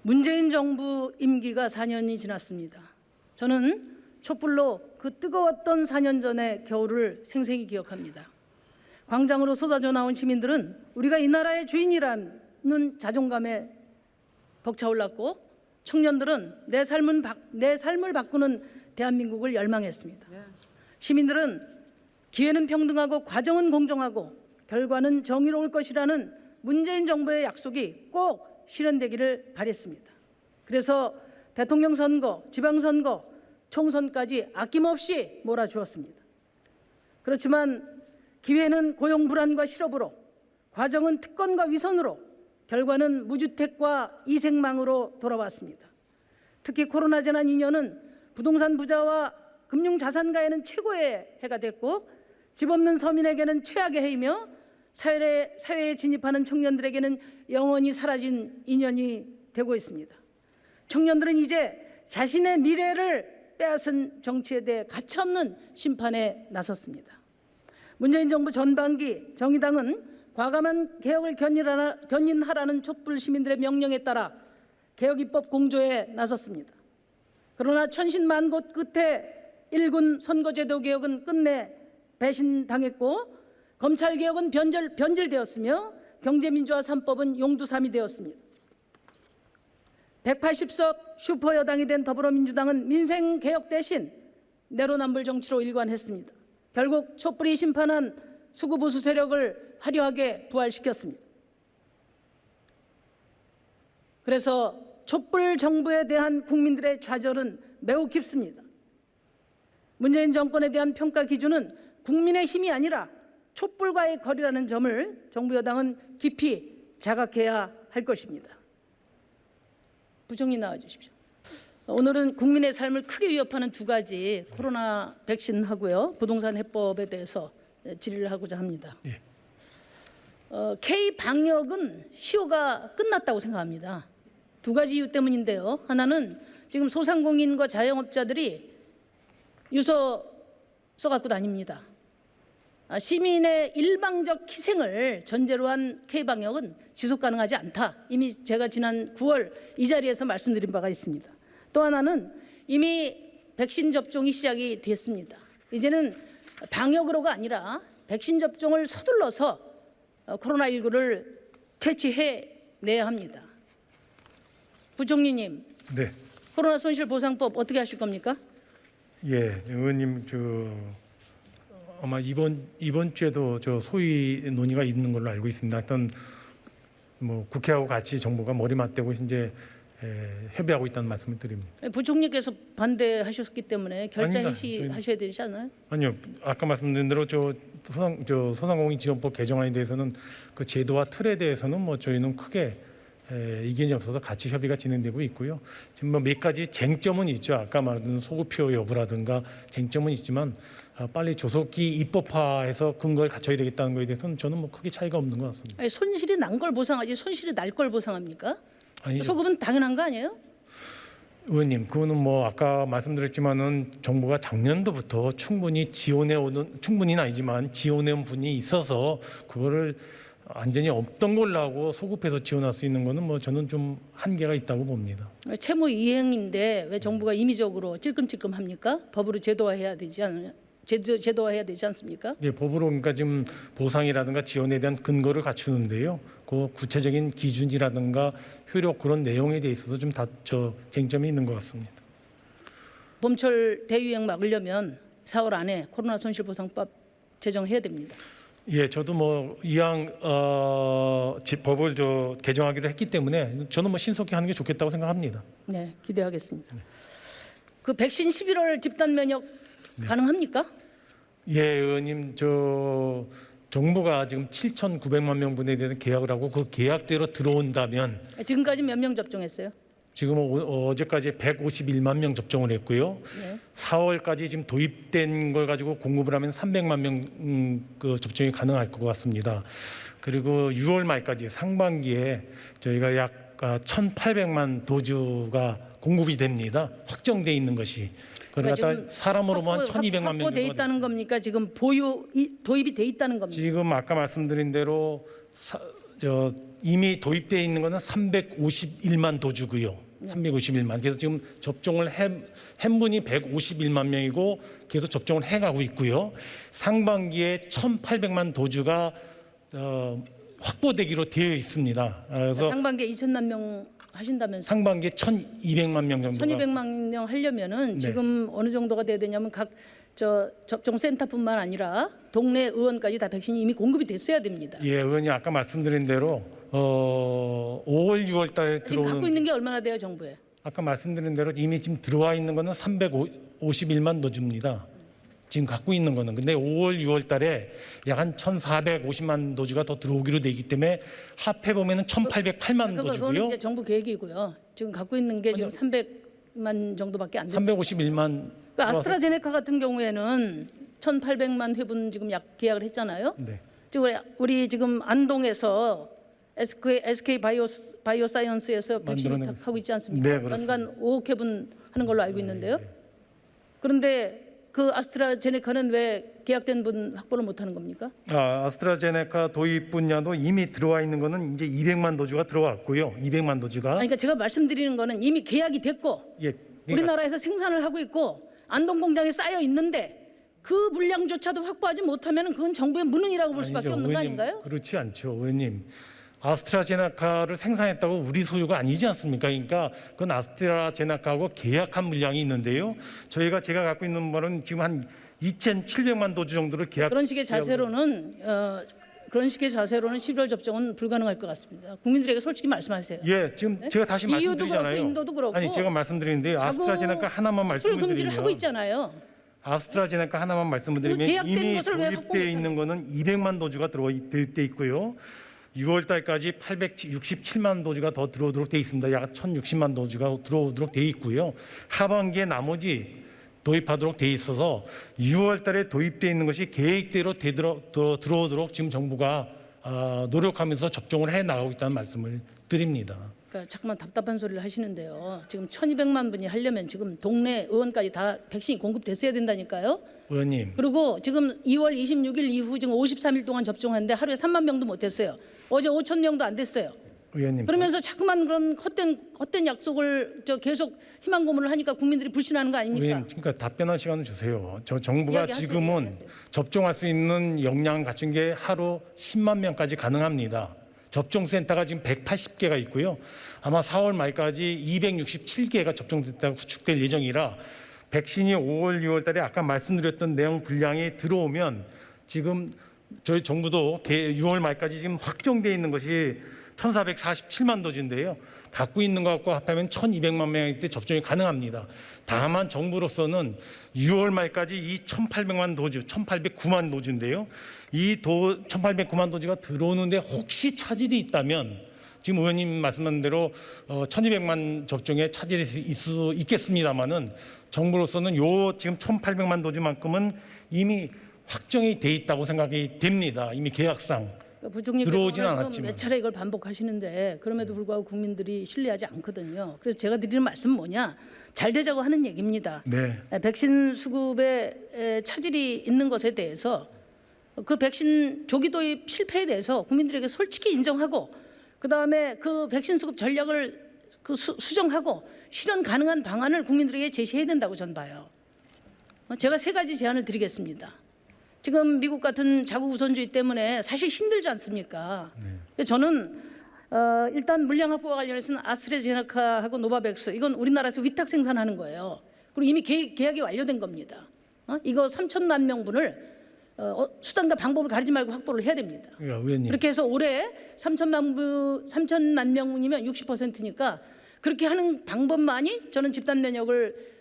문재인 정부 임기가 4년이 지났습니다. 저는 촛불로 그 뜨거웠던 4년 전의 겨울을 생생히 기억합니다. 광장으로 쏟아져 나온 시민들은 우리가 이 나라의 주인이라는 자존감에 벅차올랐고, 청년들은 내 삶을 바꾸는 대한민국을 열망했습니다. 시민들은 기회는 평등하고 과정은 공정하고 결과는 정의로울 것이라는 문재인 정부의 약속이 꼭 실현되기를 바랬습니다. 그래서 대통령 선거, 지방선거, 총선까지 아낌없이 몰아주었습니다. 그렇지만 기회는 고용 불안과 실업으로, 과정은 특권과 위선으로, 결과는 무주택과 이생망으로 돌아왔습니다. 특히 코로나 재난 2년은 부동산 부자와 금융자산가에는 최고의 해가 됐고, 집 없는 서민에게는 최악의 해이며, 사회에 진입하는 청년들에게는 영원히 사라진 인연이 되고 있습니다. 청년들은 이제 자신의 미래를 빼앗은 정치에 대해 가차없는 심판에 나섰습니다. 문재인 정부 전반기 정의당은 과감한 개혁을 견인하라는 촛불 시민들의 명령에 따라 개혁입법 공조에 나섰습니다. 그러나 천신만고 끝에 1군 선거제도 개혁은 끝내 배신당했고, 검찰개혁은 변질되었으며 경제민주화 3법은 용두삼이 되었습니다. 180석 슈퍼여당이 된 더불어민주당은 민생개혁 대신 내로남불 정치로 일관했습니다. 결국 촛불이 심판한 수구보수 세력을 화려하게 부활시켰습니다. 그래서 촛불 정부에 대한 국민들의 좌절은 매우 깊습니다. 문재인 정권에 대한 평가 기준은 국민의 힘이 아니라 촛불과의 거리라는 점을 정부 여당은 깊이 자각해야 할 것입니다. 부총리 나와 주십시오. 오늘은 국민의 삶을 크게 위협하는 두 가지, 코로나 백신하고요, 부동산 해법에 대해서 질의를 하고자 합니다. 예. K-방역은 시효가 끝났다고 생각합니다. 두 가지 이유 때문인데요. 하나는 지금 소상공인과 자영업자들이 유서 써갖고 다닙니다. 시민의 일방적 희생을 전제로 한 K-방역은 지속 가능하지 않다. 이미 제가 지난 9월 이 자리에서 말씀드린 바가 있습니다. 또 하나는 이미 백신 접종이 시작이 됐습니다. 이제는 방역으로가 아니라 백신 접종을 서둘러서 코로나19를 퇴치해내야 합니다. 부총리님, 네. 코로나 손실보상법 어떻게 하실 겁니까? 예, 의원님, 아마 이번 주에도 소위 논의가 있는 걸로 알고 있습니다. 하여튼 국회하고 같이 정부가 머리 맞대고 이제 협의하고 있다는 말씀을 드립니다. 부총리께서 반대하셨기 때문에 결자해시하셔야 되지 않아요? 아니요, 아까 말씀드린 대로 소상공인 지원법 개정안에 대해서는 그 제도와 틀에 대해서는 저희는 크게 이견이 없어서 같이 협의가 진행되고 있고요. 지금 몇 가지 쟁점은 있죠. 아까 말한 소급표 여부라든가 쟁점은 있지만 빨리 조속히 입법화해서 근거를 갖춰야 되겠다는 것에 대해서는 저는 크게 차이가 없는 것 같습니다. 아니, 손실이 난 걸 보상하지 손실이 날 걸 보상합니까? 아니죠. 소급은 당연한 거 아니에요? 의원님, 그거는 아까 말씀드렸지만은 정부가 작년도부터 충분히는 아니지만 지원해온 분이 있어서 그거를 완전히 없던 걸로 하고 소급해서 지원할 수 있는 거는 저는 좀 한계가 있다고 봅니다. 채무 이행인데 왜 정부가 임의적으로 찔끔찔끔합니까? 법으로 제도화해야 되지 않습니까? 네, 법으로 그러니까 지금 보상이라든가 지원에 대한 근거를 갖추는데요. 그 구체적인 기준이라든가 효력 그런 내용에 대해 있어서 좀 쟁점이 있는 것 같습니다. 봄철 대유행 막으려면 4월 안에 코로나 손실보상법 제정해야 됩니다. 예, 저도 이왕 법을 개정하기로 했기 때문에 저는 신속히 하는 게 좋겠다고 생각합니다. 네, 기대하겠습니다. 그 백신 11월 집단 면역 가능합니까? 예, 의원님, 정부가 지금 7,900만 명분에 대해서 계약을 하고 그 계약대로 들어온다면 지금까지 몇 명 접종했어요? 지금 어제까지 151만 명 접종을 했고요. 네. 4월까지 지금 도입된 걸 가지고 공급을 하면 300만 명 접종이 가능할 것 같습니다. 그리고 6월 말까지 상반기에 저희가 약 1,800만 도주가 공급이 됩니다. 확정돼 있는 것이. 그러니까 사람으로만 1,200만 명 확보돼 있다는 겁니까? 지금 도입이 돼 있다는 겁니까? 지금 아까 말씀드린 대로 이미 도입되어 있는 거는 351만 도주고요. 351만. 그래서 지금 접종을 한 분이 151만 명이고 계속 접종을 해가고 있고요. 상반기에 1,800만 도주가 확보되기로 되어 있습니다. 그래서 상반기에 2천만 명 하신다면서 상반기에 1,200만 명 정도가 1,200만 명 하려면은 네. 지금 어느 정도가 돼야 되냐면 각 접종 센터뿐만 아니라 동네 의원까지 다 백신이 이미 공급이 됐어야 됩니다. 예, 의원님 아까 말씀드린 대로 5월, 6월 달에 지금 들어오는 갖고 있는 게 얼마나 돼요, 정부에? 아까 말씀드린 대로 이미 지금 들어와 있는 거는 351만 도주입니다. 지금 갖고 있는 거는. 근데 5월, 6월 달에 약 한 1,450만 도주가 더 들어오기로 되기 때문에 합해 보면은 1,808만 그거는 도주고요. 이제 정부 계획이고요. 지금 갖고 있는 게 지금 300만 정도밖에 안 돼요. 351만. 그러니까 아스트라제네카 같은 경우에는 1,800만 회분 지금 약 계약을 했잖아요. 네. 지금 우리 지금 안동에서 SK 바이오사이언스에서 백신 만들어내고 위탁하고 있지 않습니까? 네, 그렇습니다. 연간 5억 회분 하는 걸로 알고 있는데요. 그런데 그 아스트라제네카는 왜 계약된 분 확보를 못 하는 겁니까? 아스트라제네카 도입 분야도 이미 들어와 있는 거는 이제 200만 도주가 들어왔고요. 200만 도주가. 아니, 그러니까 제가 말씀드리는 거는 이미 계약이 됐고 예. 그러니까 우리나라에서 생산을 하고 있고 안동 공장에 쌓여 있는데 그 물량조차도 확보하지 못하면 그건 정부의 무능이라고 볼 수밖에 아니죠, 없는 거 의원님. 아닌가요? 그렇지 않죠, 의원님. 아스트라제네카를 생산했다고 우리 소유가 아니지 않습니까? 그러니까 그건 아스트라제네카하고 계약한 물량이 있는데요. 제가 갖고 있는 바는 지금 한 2,700만 도주 정도를 그런 식의 자세로는 11월 접종은 불가능할 것 같습니다. 국민들에게 솔직히 말씀하세요. 예, 지금 네? 제가 다시 EU도 말씀드리잖아요. 그렇고 인도도 그렇고 아니 제가 말씀드리는데 자국 아스트라제네카 하나만 수출 금지를 말씀을 하고 드리면 있잖아요. 아스트라제네카 하나만 말씀을 그리고 드리면 계약된 이미 것을 왜 확보 도입되어 있는 거는 200만 도주가 도입돼 있고요. 6월 달까지 867만 도주가 더 들어오도록 돼 있습니다. 약 1,060만 도주가 들어오도록 돼 있고요. 하반기에 나머지 도입하도록 돼 있어서 6월 달에 도입돼 있는 것이 계획대로 들어오도록 지금 정부가 노력하면서 접종을 해 나가고 있다는 말씀을 드립니다. 그러니까 자꾸만 답답한 소리를 하시는데요. 지금 1,200만 분이 하려면 지금 동네 의원까지 다 백신이 공급됐어야 된다니까요. 의원님. 그리고 지금 2월 26일 이후 지금 53일 동안 접종하는데 하루에 3만 명도 못 됐어요. 어제 5천 명도 안 됐어요. 의원님. 그러면서 자꾸만 그런 헛된 약속을 계속 희망 고문을 하니까 국민들이 불신하는 거 아닙니까? 의원님, 그러니까 답변할 시간을 주세요. 저 정부가 이야기하세요, 지금은 이야기하세요. 접종할 수 있는 역량 갖춘 게 하루 10만 명까지 가능합니다. 접종센터가 지금 180개가 있고요. 아마 4월 말까지 267개가 접종센터가 구축될 예정이라 백신이 5월, 6월 달에 아까 말씀드렸던 내용 분량이 들어오면 지금 저희 정부도 6월 말까지 지금 확정돼 있는 것이 1,447만 도주인데요. 갖고 있는 것과 합하면 1,200만 명일 때 접종이 가능합니다. 다만 정부로서는 6월 말까지 이 1,800만 도주, 1,809만 도주인데요. 이 1,809만 도주가 들어오는데 혹시 차질이 있다면 지금 의원님 말씀한 대로 1,200만 접종에 차질이 있을 수 있겠습니다만은 정부로서는 요 지금 1,800만 도주만큼은 이미 확정이 돼 있다고 생각이 됩니다. 이미 계약상. 부총리께서 들어오진 지금 않았지만. 몇 차례 이걸 반복하시는데 그럼에도 불구하고 국민들이 신뢰하지 않거든요. 그래서 제가 드리는 말씀은 뭐냐? 잘 되자고 하는 얘기입니다. 네. 백신 수급에 차질이 있는 것에 대해서 그 백신 조기 도입 실패에 대해서 국민들에게 솔직히 인정하고 그다음에 그 백신 수급 전략을 수정하고 실현 가능한 방안을 국민들에게 제시해야 된다고 저는 봐요. 제가 3가지 제안을 드리겠습니다. 지금 미국 같은 자국 우선주의 때문에 사실 힘들지 않습니까? 저는 일단 물량 확보와 관련해서는 아스트라제네카하고 노바백스 이건 우리나라에서 위탁 생산하는 거예요. 그리고 이미 계약이 완료된 겁니다. 이거 3천만 명분을 수단과 방법을 가리지 말고 확보를 해야 됩니다. 의원님. 그렇게 해서 올해 3천만 명이면 60%니까 그렇게 하는 방법만이 저는 집단 면역을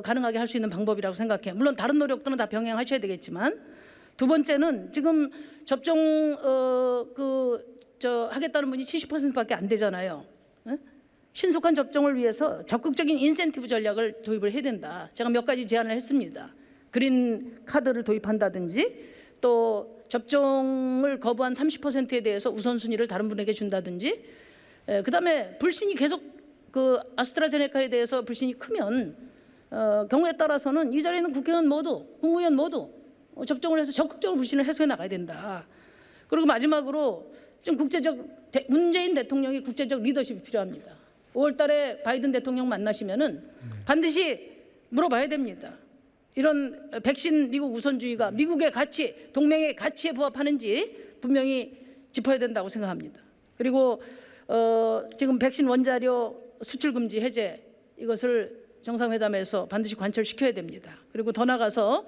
가능하게 할 수 있는 방법이라고 생각해요. 물론 다른 노력들은 다 병행하셔야 되겠지만 두 번째는 지금 접종 하겠다는 분이 70%밖에 안 되잖아요. 예? 신속한 접종을 위해서 적극적인 인센티브 전략을 도입을 해야 된다. 제가 몇 가지 제안을 했습니다. 그린 카드를 도입한다든지 또 접종을 거부한 30%에 대해서 우선순위를 다른 분에게 준다든지 그다음에 불신이 계속 아스트라제네카에 대해서 불신이 크면 경우에 따라서는 이 자리에 있는 국회의원 모두 국무위원 모두 접종을 해서 적극적으로 불신을 해소해 나가야 된다. 그리고 마지막으로 좀 문재인 대통령이 국제적 리더십이 필요합니다. 5월 달에 바이든 대통령 만나시면은 반드시 물어봐야 됩니다. 이런 백신 미국 우선주의가 미국의 가치, 동맹의 가치에 부합하는지 분명히 짚어야 된다고 생각합니다. 그리고 지금 백신 원자료 수출 금지 해제 이것을 정상회담에서 반드시 관철시켜야 됩니다. 그리고 더 나아가서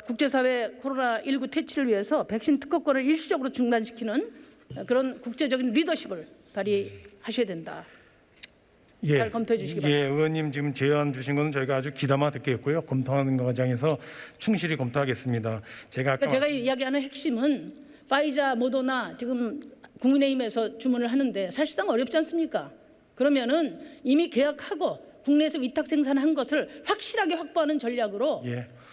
국제사회 코로나19 퇴치를 위해서 백신 특허권을 일시적으로 중단시키는 그런 국제적인 리더십을 발휘하셔야 된다. 잘 검토해 주시기 바랍니다. 예, 의원님 지금 제안 주신 것은 저희가 아주 귀담아 듣겠고요. 검토하는 과정에서 충실히 검토하겠습니다. 제가 이야기하는 핵심은 파이자, 모더나 지금 국민의힘에서 주문을 하는데 사실상 어렵지 않습니까? 그러면은 이미 계약하고 국내에서 위탁 생산한 것을 확실하게 확보하는 전략으로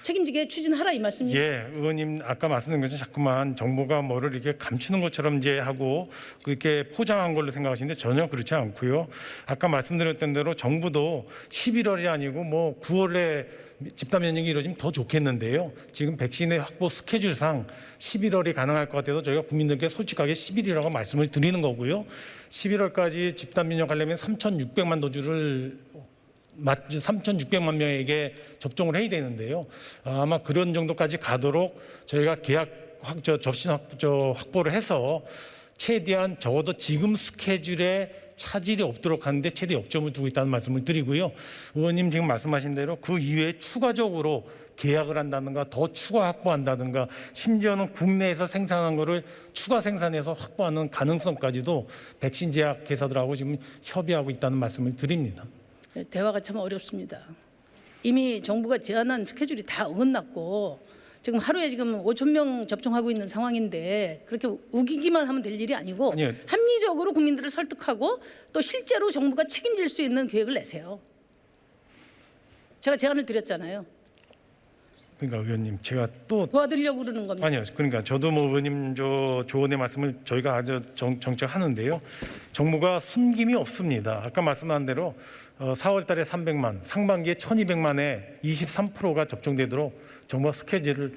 책임지게 추진하라 이 말씀입니다. 예, 의원님 아까 말씀드린 것처럼 자꾸만 정부가 뭐를 이렇게 감추는 것처럼 이제 하고 그렇게 포장한 걸로 생각하시는데 전혀 그렇지 않고요. 아까 말씀드렸던 대로 정부도 11월이 아니고 뭐 9월에 집단 면역이 이루어지면 더 좋겠는데요. 지금 백신의 확보 스케줄상 11월이 가능할 것 같아서 저희가 국민들께 솔직하게 10일이라고 말씀을 드리는 거고요. 11월까지 집단 면역하려면 3,600만 도주를 3,600만 명에게 접종을 해야 되는데요. 아마 그런 정도까지 가도록 저희가 접신 확보를 해서 최대한 적어도 지금 스케줄에 차질이 없도록 하는데 최대 역점을 두고 있다는 말씀을 드리고요. 의원님 지금 말씀하신 대로 그 이외에 추가적으로 계약을 한다든가 더 추가 확보한다든가 심지어는 국내에서 생산한 거를 추가 생산해서 확보하는 가능성까지도 백신 제약 회사들하고 지금 협의하고 있다는 말씀을 드립니다. 대화가 참 어렵습니다. 이미 정부가 제안한 스케줄이 다 어긋났고 지금 하루에 지금 5천 명 접종하고 있는 상황인데 그렇게 우기기만 하면 될 일이 아니고 아니요. 합리적으로 국민들을 설득하고 또 실제로 정부가 책임질 수 있는 계획을 내세요. 제가 제안을 드렸잖아요. 그러니까 의원님 제가 또 도와드리려고 그러는 겁니다. 아니요. 그러니까 저도 뭐 의원님 조언의 말씀을 저희가 아주 정책하는데요. 정부가 숨김이 없습니다. 아까 말씀한 대로 4월 달에 300만, 상반기에 1200만에 23%가 접종되도록 정부가 스케줄을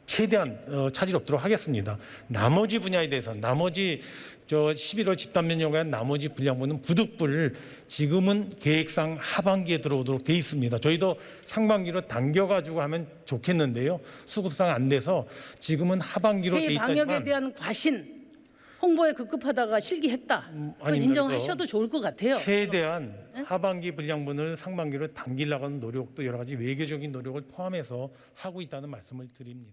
최대한 차질 없도록 하겠습니다. 나머지 분야에 대해서 나머지 11월 집단 면역에 나머지 분량분은 부득불 지금은 계획상 하반기에 들어오도록 돼 있습니다. 저희도 상반기로 당겨가지고 하면 좋겠는데요. 수급상 안 돼서 지금은 하반기로 돼 있다지만 방역에 대한 과신 홍보에 급급하다가 실기했다. 인정하셔도 좋을 것 같아요. 최대한 하반기 분량분을 상반기로 당기려고 하는 노력도 여러 가지 외교적인 노력을 포함해서 하고 있다는 말씀을 드립니다.